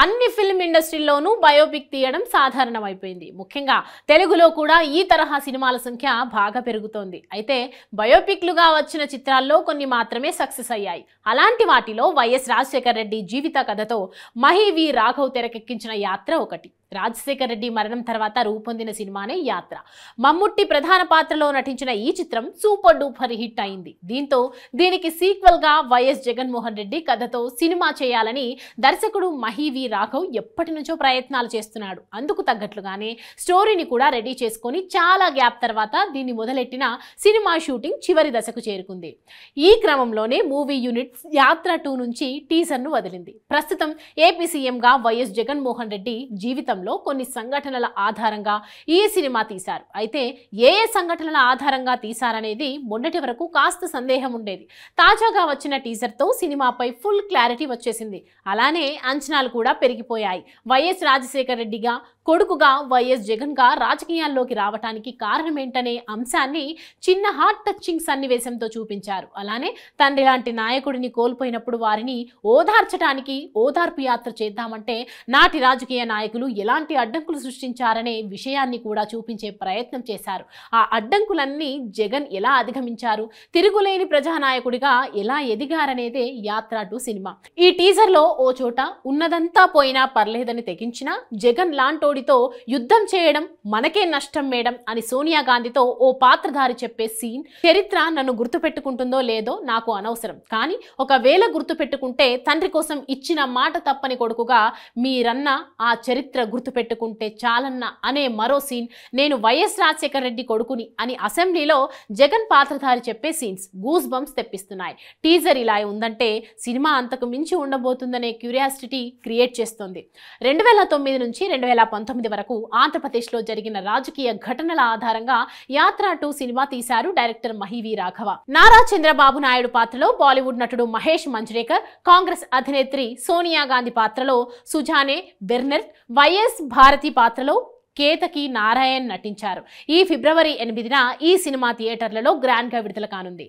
అన్ని film ఇండస్ట్రీలోనూ biopic తీయడం సాధారణమైపోయింది. ముఖ్యంగా తెలుగులో కూడా ఈ తరహా సినిమాల సంఖ్య బాగా పెరుగుతోంది. అయితే బయోపిక్లుగా వచ్చిన చిత్రాల్లో కొన్ని మాత్రమే సక్సెస్ అయ్యాయి. అలాంటి వాటిలో వైఎస్ రాజశేఖర రెడ్డి జీవిత కథతో మహి వి రాఘవ్ తెరకెక్కించిన యాత్ర ఒకటి. రాజశేఖర రెడ్డి మరణం తర్వాత రూపొందిన సినిమానే యాత్ర. మమ్ముట్టి ప్రధాన పాత్రలో నటించిన ఈ చిత్రం సూపర్ డూపర్ హిట్ అయింది. దీంతో దీనికి సీక్వెల్ గా వైఎస్ జగన్మోహన్ రెడ్డి కథతో సినిమా చేయాలని దర్శకుడు మహి వి రాఘవ్ ఎప్పటి నుంచో ప్రయత్నాలు చేస్తున్నాడు. అందుకు తగ్గట్లుగానే స్టోరీని కూడా రెడీ చేసుకొని చాలా గ్యాప్ తర్వాత దీన్ని మొదలెట్టిన సినిమా షూటింగ్ చివరి దశకు చేరుకుంది. ఈ క్రమంలోనే మూవీ యూనిట్ యాత్ర 2 నుంచి టీజర్ ను వదిలింది. ప్రస్తుతం ఏపీ సీఎం గా వైఎస్ జగన్మోహన్ రెడ్డి జీవితంలో కొన్ని సంఘటనల ఆధారంగా ఈ సినిమా తీశారు. అయితే ఏ సంఘటనల ఆధారంగా తీశారనేది మొన్నటి వరకు కాస్త సందేహం ఉండేది. తాజాగా వచ్చిన టీజర్ తో సినిమాపై ఫుల్ క్లారిటీ వచ్చేసింది. అలానే అంచనాలు కూడా పెరిగిపోయాయి. వైఎస్ రాజశేఖర రెడ్డిగా కొడుకుగా వైఎస్ జగన్ గా రాజకీయాల్లోకి రావటానికి కారణమేంటనే అంశాన్ని చిన్న హార్ట్ టచింగ్ సన్నివేశంతో చూపించారు. అలానే తండ్రి లాంటి నాయకుడిని కోల్పోయినప్పుడు వారిని ఓదార్చడానికి ఓదార్పు యాత్ర చేద్దామంటే నాటి రాజకీయ నాయకులు ఎలాంటి అడ్డంకులు సృష్టించారనే విషయాన్ని కూడా చూపించే ప్రయత్నం చేశారు. ఆ అడ్డంకులన్నీ జగన్ ఎలా అధిగమించారు, తిరుగులేని ప్రజానాయకుడిగా ఎలా ఎదిగారనేదే యాత్ర 2 సినిమా. ఈ టీజర్ లో ఓ చోట ఉన్నదంతా పోయినా పర్లేదని తెగించిన జగన్ లాంటోడితో యుద్ధం చేయడం మనకే నష్టం మేడం అని సోనియా గాంధీతో ఓ పాత్రధారి చెప్పే సీన్, చరిత్ర నన్ను గుర్తుపెట్టుకుంటుందో లేదో నాకు అనవసరం, కానీ ఒకవేళ గుర్తుపెట్టుకుంటే తండ్రి కోసం ఇచ్చిన మాట తప్పని కొడుకుగా మీరన్న ఆ చరిత్ర గుర్తుపెట్టుకుంటే చాలన్న అనే మరో సీన్, నేను వైఎస్ రాజశేఖర రెడ్డి కొడుకుని అని అసెంబ్లీలో జగన్ పాత్రధారి చెప్పే సీన్స్ గూస్ బంప్స్ తెప్పిస్తున్నాయి. టీజర్ ఇలా ఉందంటే సినిమా అంతకు మించి ఉండబోతుందనే క్యూరియాసిటీ క్రియేట్ చేస్తుంది. 2009 నుంచి 2019 వరకు ఆంధ్రప్రదేశ్లో జరిగిన రాజకీయ ఘటనల ఆధారంగా యాత్ర 2 సినిమా తీశారు డైరెక్టర్ మహి వి రాఘవ. నారా చంద్రబాబు నాయుడు పాత్రలో బాలీవుడ్ నటుడు మహేష్ మంజ్రేకర్, కాంగ్రెస్ అధినేత్రి సోనియా గాంధీ పాత్రలో సుజానే బెర్నెట్, వైఎస్ భారతి పాత్రలో కేతకి నారాయణ్ నటించారు. ఈ ఫిబ్రవరి 8న ఈ సినిమా థియేటర్లలో గ్రాండ్ గా విడుదల కానుంది.